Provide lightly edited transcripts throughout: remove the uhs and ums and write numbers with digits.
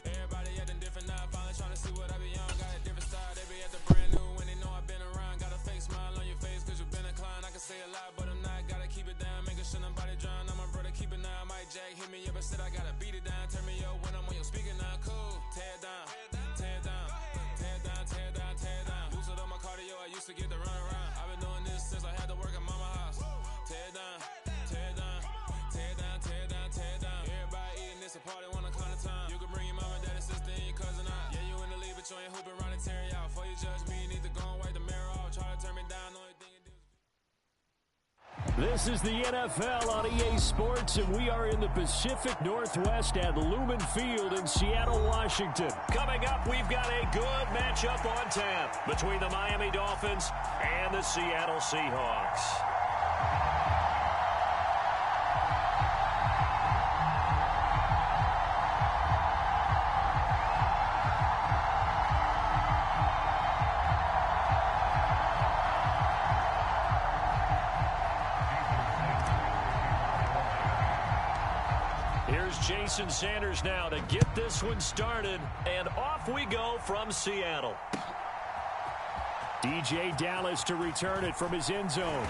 Everybody acting different now. Finally trying to see what I be on. Got a different style. They be at the brand new when they know I've been around. Got a fake smile on your face cause you've been inclined. I can say a lot, but I'm not. Gotta keep it down. Making sure nobody drown. I'm my brother, keep it now. Mike Jack hit me up and said I gotta beat it down. Turn me up when I'm on your speaker now. Cool. Tear it down. Tear it down. Tear it down. Tear it down. Tear it down. Lose it on my cardio. I used to get to run around. I've been doing this since I had to work at mama house. Tear it down. Tear it down. Tear it down. Tear it down. Tear it down. Everybody eating this a party one o'clock of time. You can bring your mama, daddy, sister, and your cousin out. Yeah, you in the league, but you ain't hooping around and tearing out. Before you judge me, you need to go and wipe the mirror off. Try to turn me down. The only thing you do is... This is the NFL on EA Sports, and we are in the Pacific Northwest at Lumen Field in Seattle, Washington. Coming up, we've got a good matchup on tap between the Miami Dolphins and the Seattle Seahawks. Here's Jason Sanders now to get this one started, and off we go from Seattle. DJ Dallas to return it from his end zone,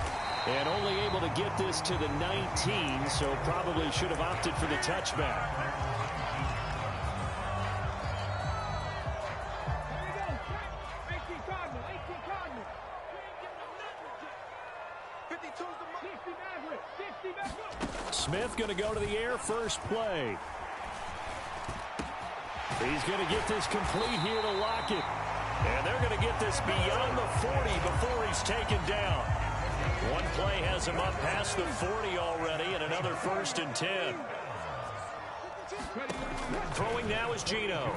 and only able to get this to the 19, so probably should have opted for the touchback. Smith going to go to the air first play. He's going to get this complete here to Lockett. And they're going to get this beyond the 40 before he's taken down. One play has him up past the 40 already, and another 1st and 10. Throwing now is Geno.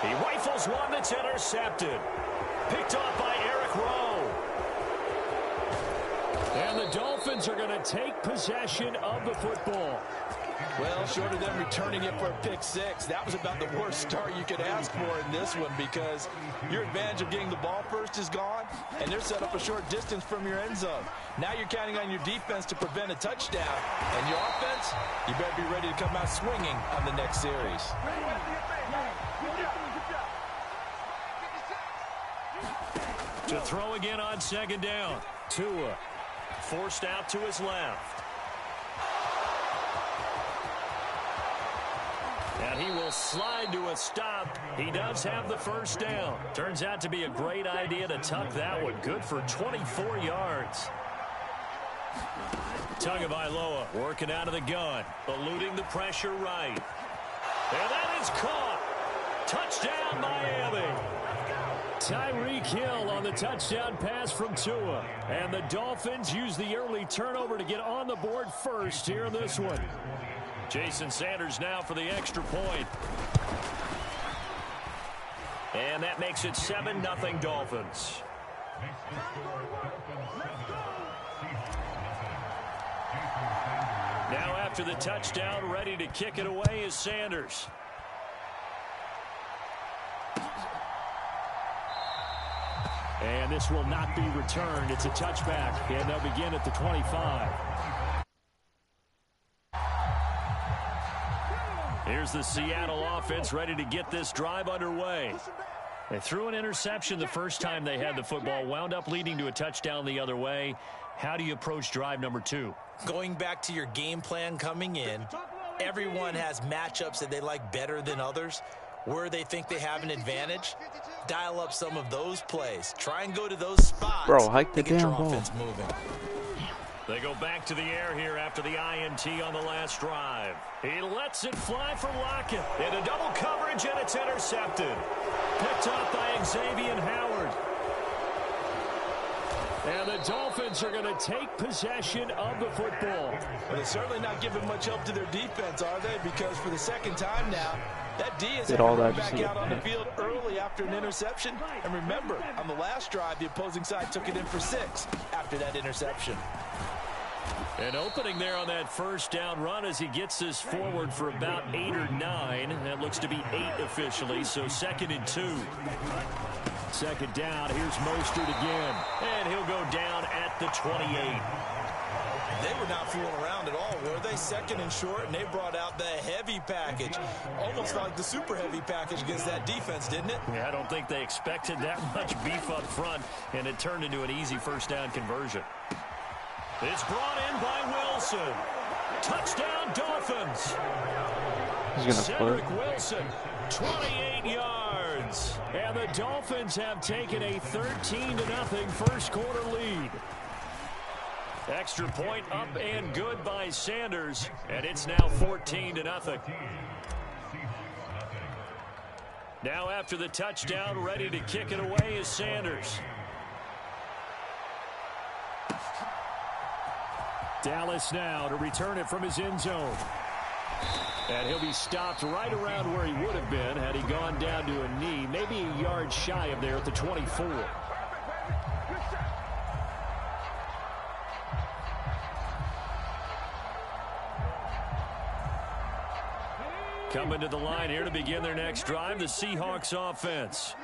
He rifles one that's intercepted. Picked off by Eric Rowe. And the Dolphins are going to take possession of the football. Well, short of them returning it for a pick six, that was about the worst start you could ask for in this one, because your advantage of getting the ball first is gone, and they're set up a short distance from your end zone. Now you're counting on your defense to prevent a touchdown, and your offense, you better be ready to come out swinging on the next series. To throw again on 2nd down. Tua forced out to his left. And he will slide to a stop. He does have the 1st down. Turns out to be a great idea to tuck that one. Good for 24 yards. Tagovailoa working out of the gun. Eluding the pressure right. And that is caught. Touchdown, Miami. Tyreek Hill on the touchdown pass from Tua. And the Dolphins use the early turnover to get on the board first here in this one. Jason Sanders now for the extra point. And that makes it 7-0 Dolphins. Now after the touchdown, ready to kick it away is Sanders. And this will not be returned. It's a touchback, and they'll begin at the 25. Here's the Seattle offense ready to get this drive underway. They threw an interception the first time they had the football, wound up leading to a touchdown the other way. How do you approach drive number 2? Going back to your game plan coming in, everyone has matchups that they like better than others. Where they think they have an advantage, dial up some of those plays. Try and go to those spots. Bro, hike the get damn your ball. offense moving. They go back to the air here after the INT on the last drive. He lets it fly for Lockett. Into double coverage, and it's intercepted. Picked off by Xavier Howard. And the Dolphins are going to take possession of the football. Well, they're certainly not giving much help to their defense, are they? Because for the second time now, that D is back out on the field early after an interception. And remember, on the last drive, the opposing side took it in for 6 after that interception. An opening there on that 1st down run as he gets this forward for about 8 or 9. That looks to be 8 officially, so 2nd and 2. 2nd down, here's Mostert again. And he'll go down at the 28. They were not fooling around at all, were they? Second and short, and they brought out the heavy package. Almost like the super heavy package against that defense, didn't it? Yeah, I don't think they expected that much beef up front, and it turned into an easy first down conversion. It's brought in by Wilson. Touchdown, Dolphins. Cedric Wilson, 28 yards. And the Dolphins have taken a 13-0 first quarter lead. Extra point up and good by Sanders, and it's now 14-0. Now after the touchdown, ready to kick it away is Sanders. Dallas now to return it from his end zone. And he'll be stopped right around where he would have been had he gone down to a knee, maybe a yard shy of there at the 24. Coming to the line here to begin their next drive, the Seahawks offense.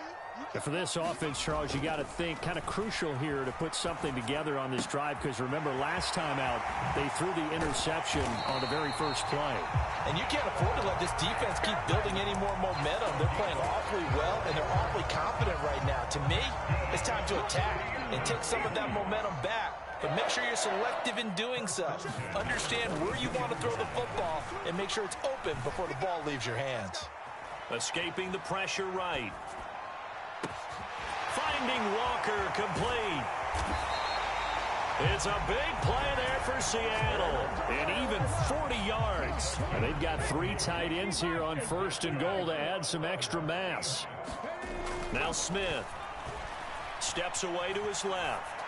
And for this offense, Charles, you got to think kind of crucial here to put something together on this drive, because remember last time out they threw the interception on the very first play. And you can't afford to let this defense keep building any more momentum. They're playing awfully well, and they're awfully confident right now. To me, it's time to attack and take some of that momentum back. But make sure you're selective in doing so. Understand where you want to throw the football and make sure it's open before the ball leaves your hands. Escaping the pressure right. Finding Walker complete. It's a big play there for Seattle. And even 40 yards. And they've got 3 tight ends here on first and goal to add some extra mass. Now Smith steps away to his left.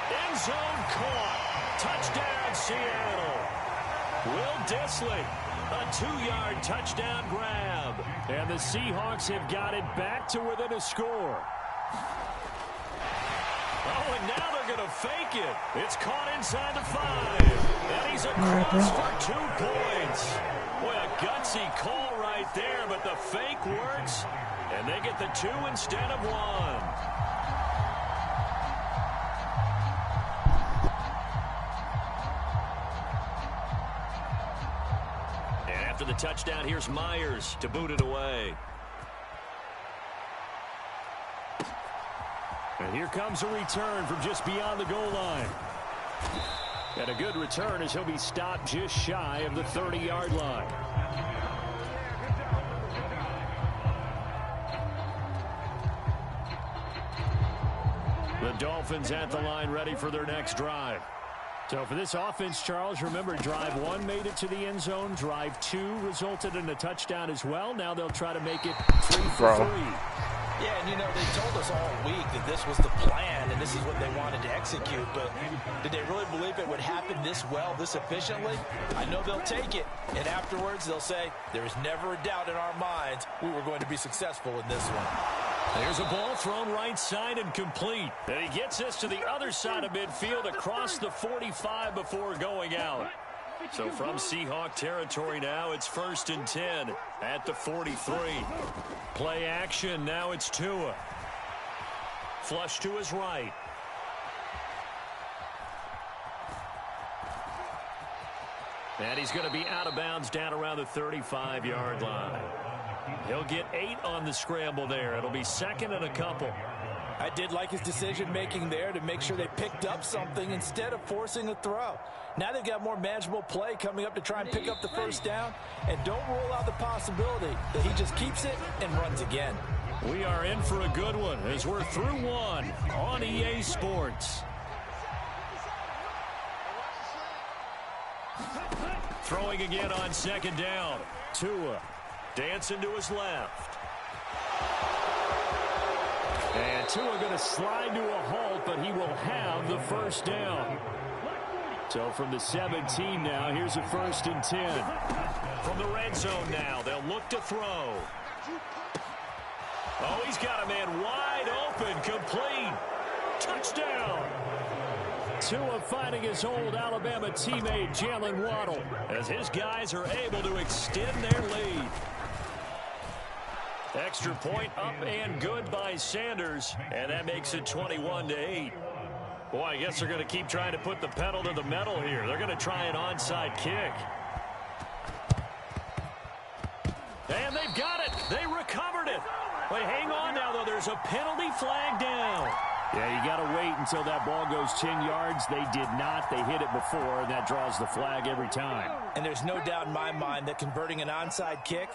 End zone caught. Touchdown, Seattle. Will Dissly, a 2-yard touchdown grab. And the Seahawks have got it back to within a score. Oh, and now they're going to fake it. It's caught inside the 5. And he's across for 2 points. Boy, a gutsy call right there, but the fake works. And they get the 2 instead of 1. After the touchdown, here's Myers to boot it away. And here comes a return from just beyond the goal line. And a good return as he'll be stopped just shy of the 30-yard line. The Dolphins at the line ready for their next drive. So for this offense, Charles, remember drive 1 made it to the end zone. Drive 2 resulted in a touchdown as well. Now they'll try to make it 3 for 3. Yeah, and you know, they told us all week that this was the plan and this is what they wanted to execute. But did they really believe it would happen this well, this efficiently? I know they'll take it. And afterwards, they'll say, there is never a doubt in our minds we were going to be successful in this one. There's a ball thrown right side and complete. And he gets this to the other side of midfield across the 45 before going out. So from Seahawk territory now, it's 1st and 10 at the 43. Play action, now it's Tua. Flush to his right. And he's going to be out of bounds down around the 35-yard line. He'll get 8 on the scramble there. It'll be 2nd and a couple. I did like his decision-making there to make sure they picked up something instead of forcing a throw. Now they've got more manageable play coming up to try and pick up the first down. And don't rule out the possibility that he just keeps it and runs again. We are in for a good one as we're through 1 on EA Sports. Throwing again on 2nd down. Tua dancing to his left. And Tua going to slide to a halt, but he will have the first down. So from the 17 now, here's a 1st and 10. From the red zone now, they'll look to throw. Oh, he's got a man wide open, complete. Touchdown. Tua finding his old Alabama teammate Jalen Waddle as his guys are able to extend their lead. Extra point up and good by Sanders, and that makes it 21-8. Boy, I guess they're going to keep trying to put the pedal to the metal here. They're going to try an onside kick. And they've got it. They recovered it. But hang on now, though. There's a penalty flag down. Yeah, you got to wait until that ball goes 10 yards. They did not. They hit it before, and that draws the flag every time. And there's no doubt in my mind that converting an onside kick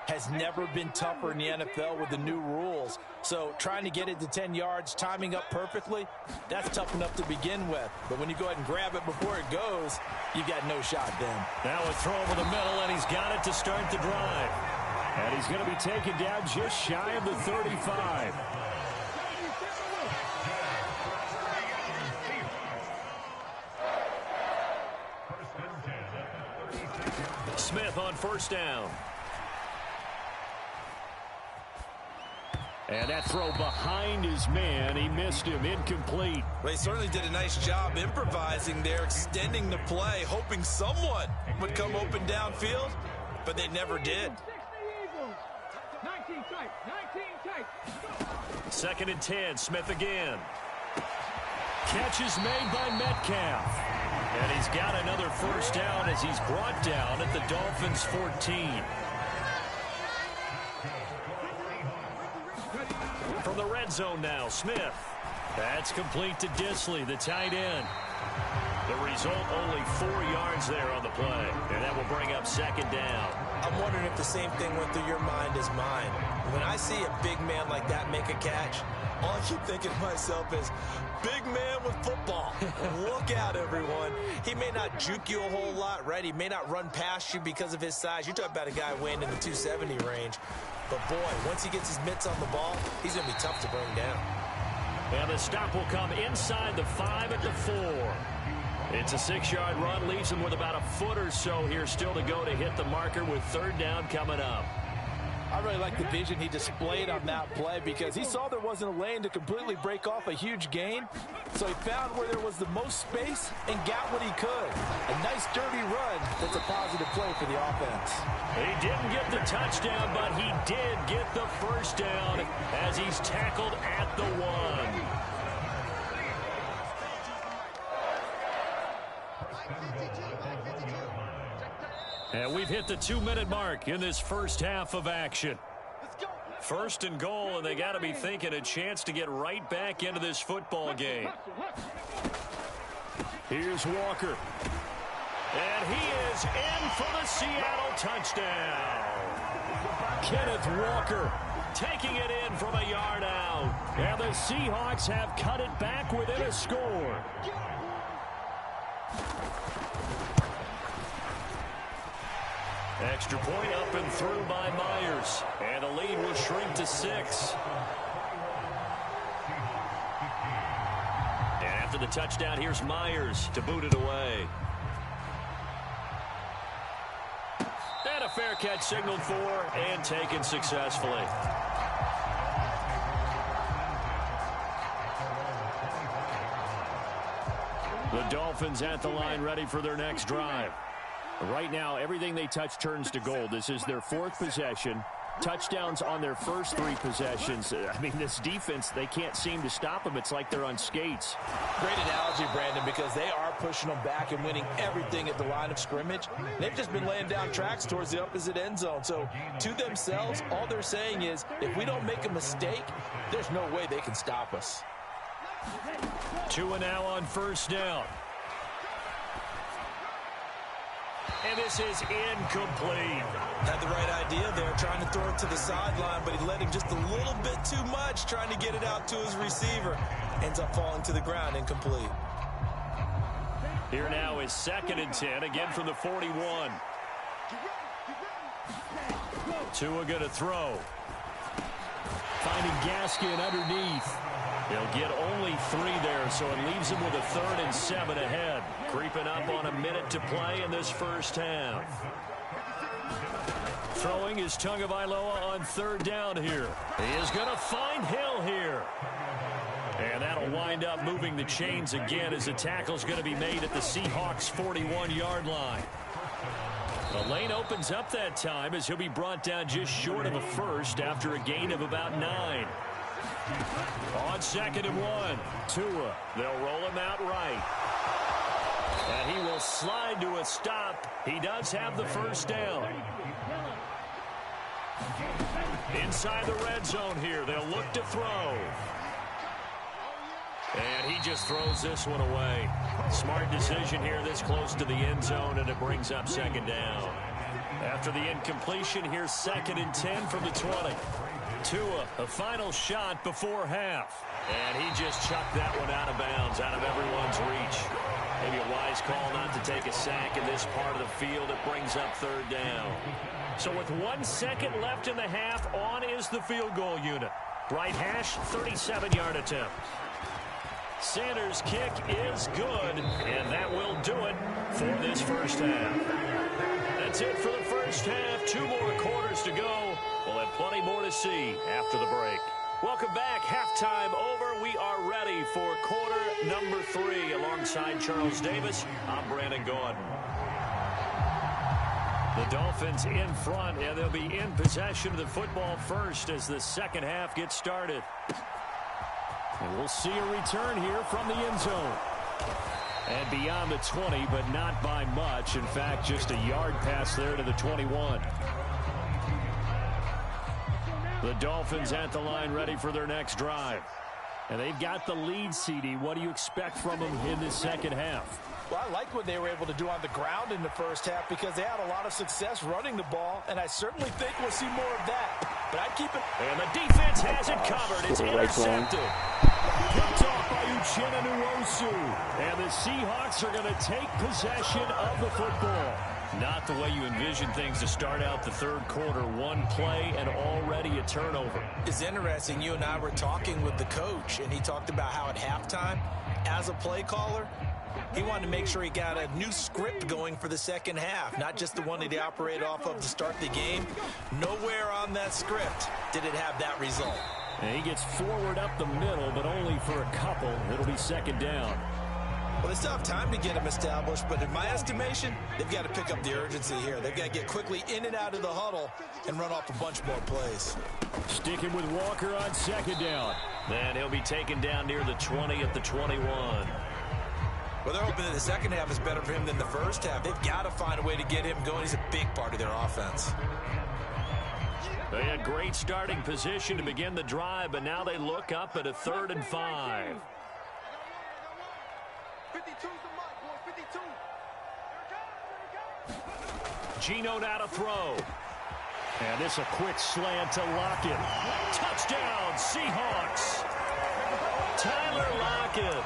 has never been tougher in the NFL with the new rules. So trying to get it to 10 yards, timing up perfectly, that's tough enough to begin with. But when you go ahead and grab it before it goes, you've got no shot then. Now a throw over the middle, and he's got it to start the drive. And he's going to be taken down just shy of the 35. Smith on first down. And that throw behind his man, he missed him, incomplete. Well, he certainly did a nice job improvising there, extending the play, hoping someone would come open downfield, but they never did. 19 Second and 10, Smith again. Catch is made by Metcalf. And he's got another first down as he's brought down at the Dolphins' 14. From the red zone now, Smith. That's complete to Disley, the tight end. The result, only 4 yards there on the play. And that will bring up second down. I'm wondering if the same thing went through your mind as mine. When I see a big man like that make a catch, all I keep thinking to myself is, big man with football. Look out, everyone. He may not juke you a whole lot, right? He may not run past you because of his size. You're talking about a guy weighing in the 270 range. But, boy, once he gets his mitts on the ball, he's going to be tough to bring down. And the stop will come inside the 5 at the 4. It's a 6-yard run, leaves him with about a foot or so here still to go to hit the marker with third down coming up. I really like the vision he displayed on that play because he saw there wasn't a lane to completely break off a huge gain. So he found where there was the most space and got what he could. A nice dirty run that's a positive play for the offense. He didn't get the touchdown, but he did get the first down as he's tackled at the 1. And we've hit the 2-minute mark in this first half of action. First and goal, and they got to be thinking a chance to get right back into this football game. Here's Walker. And he is in for the Seattle touchdown. Kenneth Walker taking it in from a yard out. And the Seahawks have cut it back within a score. Extra point up and through by Myers. And the lead will shrink to 6. And after the touchdown, here's Myers to boot it away. And a fair catch signaled for and taken successfully. The Dolphins at the line ready for their next drive. Right now, everything they touch turns to gold. This is their 4th possession. Touchdowns on their first 3 possessions. I mean, this defense, they can't seem to stop them. It's like they're on skates. Great analogy, Brandon, because they are pushing them back and winning everything at the line of scrimmage. They've just been laying down tracks towards the opposite end zone. So, to themselves, all they're saying is, if we don't make a mistake, there's no way they can stop us. 2 now on first down. And this is incomplete. Had the right idea there, trying to throw it to the sideline, but he let him just a little bit too much, trying to get it out to his receiver. Ends up falling to the ground, incomplete. Here now is second and 10, again from the 41. Tua going to throw. Finding Gaskin underneath. He'll get only 3 there, so it leaves him with a 3rd and 7 ahead. Creeping up on a minute to play in this first half. Throwing is Tagovailoa on third down here. He is going to find Hill here. And that'll wind up moving the chains again as the tackle's going to be made at the Seahawks' 41-yard line. The lane opens up that time as he'll be brought down just short of a first after a gain of about 9. On 2nd and 1, Tua. They'll roll him out right. And he will slide to a stop. He does have the first down. Inside the red zone here, they'll look to throw. And he just throws this one away. Smart decision here this close to the end zone, and it brings up 2nd down. After the incompletion, here's 2nd and 10 from the 20. Tua, a final shot before half. And he just chucked that one out of bounds, out of everyone's reach. Maybe a wise call not to take a sack in this part of the field. It brings up 3rd down. So with 1 second left in the half, on is the field goal unit. Right hash, 37-yard attempt. Sanders' kick is good, and that will do it for this first half. That's it for the first half. 2 more quarters to go. We'll have plenty more to see after the break. Welcome back. Halftime over. We are ready for quarter number 3. Alongside Charles Davis, I'm Brandon Gordon. The Dolphins in front, and they'll be in possession of the football first as the second half gets started. And we'll see a return here from the end zone. And beyond the 20, but not by much. In fact, just a yard pass there to the 21. The Dolphins at the line ready for their next drive. And they've got the lead, CD. What do you expect from them in this second half? Well, I like what they were able to do on the ground in the first half because they had a lot of success running the ball, and I certainly think we'll see more of that. But I'd keep it. And the defense has it covered. It's intercepted. Picked off by Uchenna Nwosu. And the Seahawks are going to take possession of the football. Not the way you envision things to start out the third quarter. 1 play and already a turnover. It's interesting. You and I were talking with the coach, and he talked about how at halftime, as a play caller, he wanted to make sure he got a new script going for the second half, not just the one that he operated off of to start the game. Nowhere on that script did it have that result. And he gets forward up the middle, but only for a couple. It'll be 2nd down. Well, they still have time to get him established, but in my estimation, they've got to pick up the urgency here. They've got to get quickly in and out of the huddle and run off a bunch more plays. Sticking with Walker on 2nd down. Then he'll be taken down near the 20 at the 21. Well, they're hoping that the second half is better for him than the first half. They've got to find a way to get him going. He's a big part of their offense. They had great starting position to begin the drive, but now they look up at a 3rd and 5. 52's the mark, boys. 52. Geno now to throw. And this a quick slant to Lockett. Touchdown, Seahawks. Tyler Lockett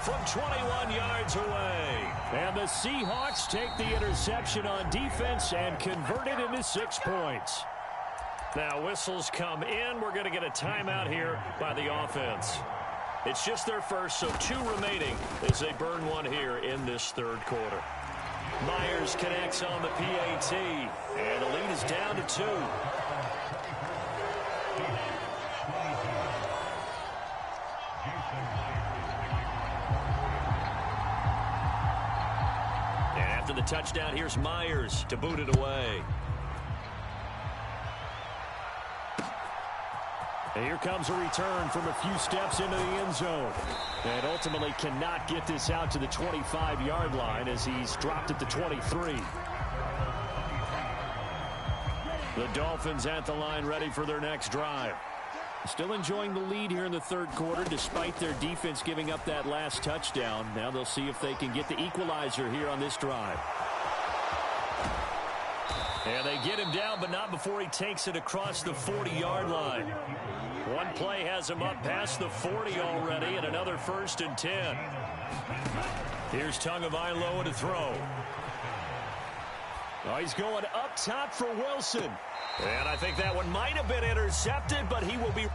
from 21 yards away. And the Seahawks take the interception on defense and convert it into 6 points. Now whistles come in. We're going to get a timeout here by the offense. It's just their first, so 2 remaining as they burn 1 here in this third quarter. Myers connects on the PAT, and the lead is down to 2. And after the touchdown, here's Myers to boot it away. And here comes a return from a few steps into the end zone. And ultimately cannot get this out to the 25-yard line as he's dropped at the 23. The Dolphins at the line ready for their next drive. Still enjoying the lead here in the third quarter despite their defense giving up that last touchdown. Now they'll see if they can get the equalizer here on this drive. And they get him down, but not before he takes it across the 40-yard line. 1 play has him up past the 40 already, and another 1st and 10. Here's Tagovailoa to throw. Oh, he's going up top for Wilson. And I think that one might have been intercepted, but he will be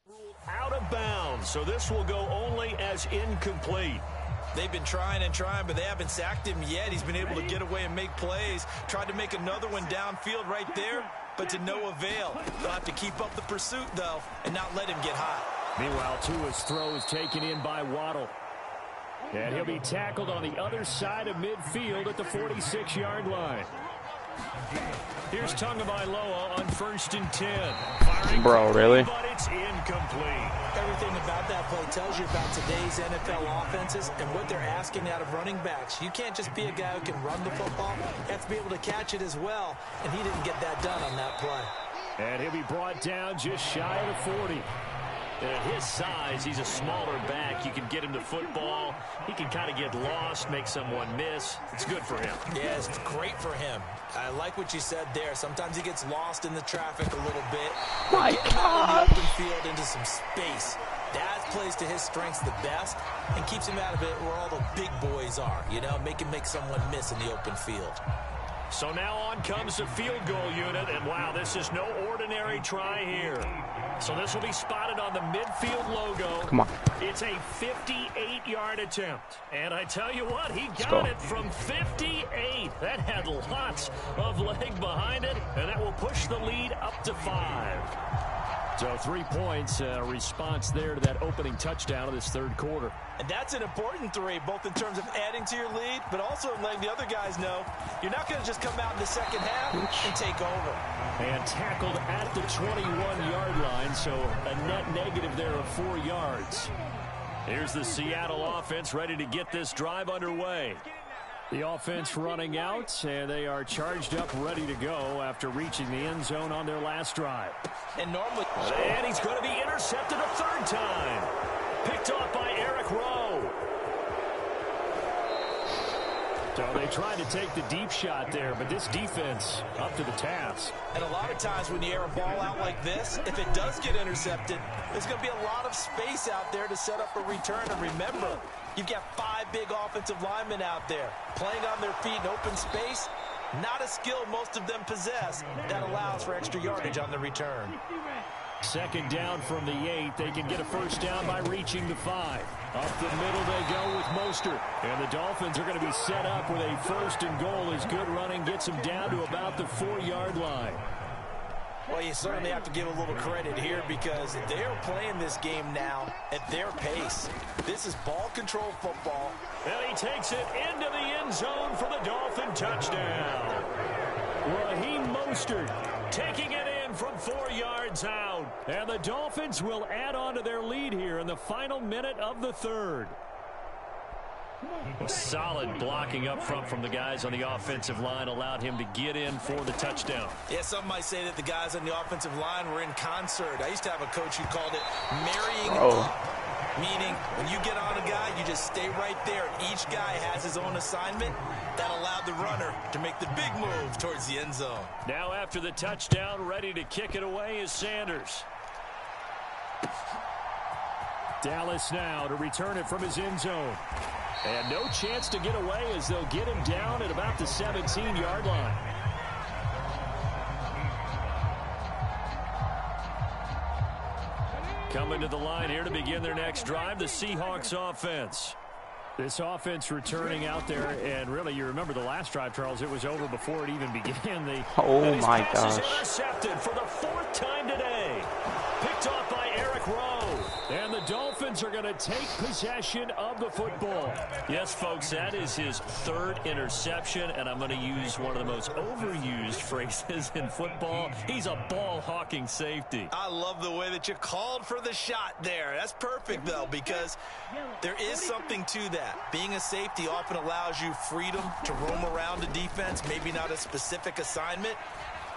ruled out of bounds. So this will go only as incomplete. They've been trying and trying, but they haven't sacked him yet. He's been able to get away and make plays. Tried to make another one downfield right there, but to no avail. They'll have to keep up the pursuit, though, and not let him get hot. Meanwhile, Tua's throw is taken in by Waddle. And he'll be tackled on the other side of midfield at the 46-yard line. Here's Tagovailoa on 1st and 10. Firing Bro, really? But it's incomplete. Everything about that play tells you about today's NFL offenses and what they're asking out of running backs. You can't just be a guy who can run the football. You have to be able to catch it as well, and he didn't get that done on that play. And he'll be brought down just shy of the 40. At his size, he's a smaller back. You can get him to football. He can kind of get lost, make someone miss. It's good for him. Yeah, it's great for him. I like what you said there. Sometimes he gets lost in the traffic a little bit. My God. Out in the open field into some space. That plays to his strengths the best and keeps him out of it where all the big boys are. You know, make someone miss in the open field. So now on comes the field goal unit, and wow, this is no ordinary try here. So this will be spotted on the midfield logo. Come on. It's a 58-yard attempt. And I tell you what, he got it from 58. That had lots of leg behind it, and that will push the lead up to 5. So 3 points, response there to that opening touchdown of this third quarter. And that's an important 3, both in terms of adding to your lead, but also letting the other guys know you're not going to just come out in the second half and take over. And tackled at the 21-yard line, so a net negative there of 4 yards. Here's the Seattle offense ready to get this drive underway. The offense running out, and they are charged up, ready to go after reaching the end zone on their last drive. And normally... And he's going to be intercepted a third time. Picked off by Eric Rowe. So they tried to take the deep shot there, but this defense up to the task. And a lot of times when you air a ball out like this, if it does get intercepted, there's going to be a lot of space out there to set up a return. And remember, you've got 5 big offensive linemen out there playing on their feet in open space. Not a skill most of them possess that allows for extra yardage on the return. Second down from the 8. They can get a first down by reaching the 5. Up the middle they go with Mostert. And the Dolphins are going to be set up with a first and goal as good running gets them down to about the 4-yard line. Well, you certainly have to give a little credit here because they're playing this game now at their pace. This is ball control football. And he takes it into the end zone for the Dolphin touchdown. Raheem Mostert taking it in from 4 yards out. And the Dolphins will add on to their lead here in the final minute of the third. A solid blocking up front from the guys on the offensive line allowed him to get in for the touchdown. Yeah, some might say that the guys on the offensive line were in concert. I used to have a coach who called it marrying up, meaning when you get on a guy, you just stay right there. Each guy has his own assignment. That allowed the runner to make the big move towards the end zone. Now after the touchdown, ready to kick it away is Sanders. Dallas now to return it from his end zone. And no chance to get away as they'll get him down at about the 17-yard line. Coming to the line here to begin their next drive, the Seahawks offense. This offense returning out there, and really, you remember the last drive, Charles, it was over before it even began. Oh my gosh. Intercepted for the 4th time today. Picked off by Eric Rowe. And the Dolphins are going to take possession of the football. Yes, folks, that is his 3rd interception, and I'm going to use one of the most overused phrases in football. He's a ball-hawking safety. I love the way that you called for the shot there. That's perfect, though, because there is something to that. Being a safety often allows you freedom to roam around the defense, maybe not a specific assignment.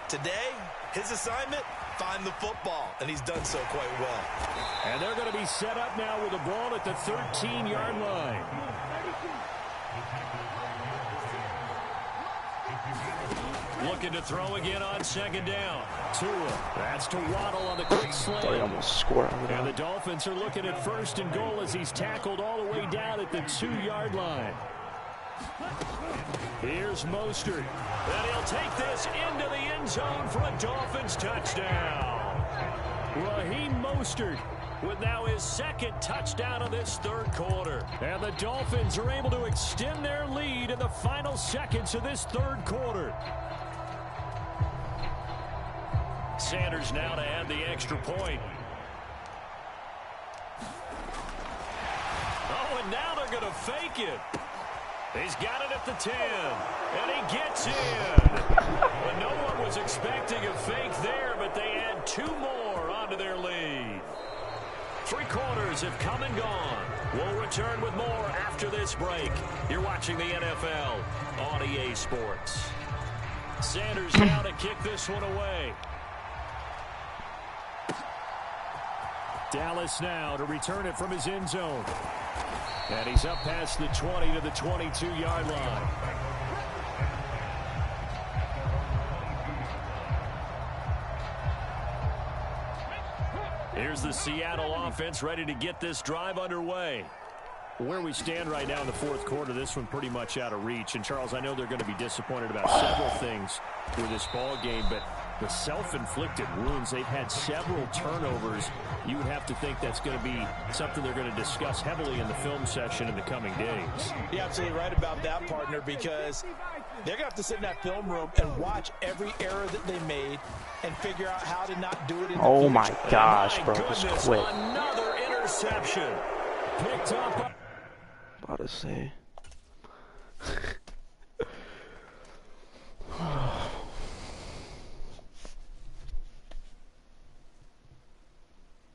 Today, his assignment, find the football, and he's done so quite well. And they're going to be set up now with the ball at the 13-yard line. Looking to throw again on 2nd down. Tua. That's to Waddle on the quick slant. They almost scored. And the Dolphins are looking at 1st and goal as he's tackled all the way down at the 2-yard line. Here's Mostert. And he'll take this into the end zone for a Dolphins touchdown. Raheem Mostert with now his 2nd touchdown of this 3rd quarter. And the Dolphins are able to extend their lead in the final seconds of this 3rd quarter. Sanders now to add the extra point. Oh, and now they're going to fake it. He's got it at the 10, and he gets in. Well, no one was expecting a fake there, but they add 2 more onto their lead. 3 quarters have come and gone. We'll return with more after this break. You're watching the NFL on EA Sports. Sanders now to kick this one away. Dallas now to return it from his end zone. And he's up past the 20 to the 22-yard line. Here's the Seattle offense ready to get this drive underway. Where we stand right now in the 4th quarter, this one pretty much out of reach. And, Charles, I know they're going to be disappointed about several things with this ball game, but the self-inflicted wounds, they've had several turnovers. You would have to think that's going to be something they're going to discuss heavily in the film session in the coming days. You're absolutely right about that, partner, because they're going to have to sit in that film room and watch every error that they made and figure out how to not do it in the Oh future. my gosh, bro, Goodness, just quit. another interception. Picked up. About to say.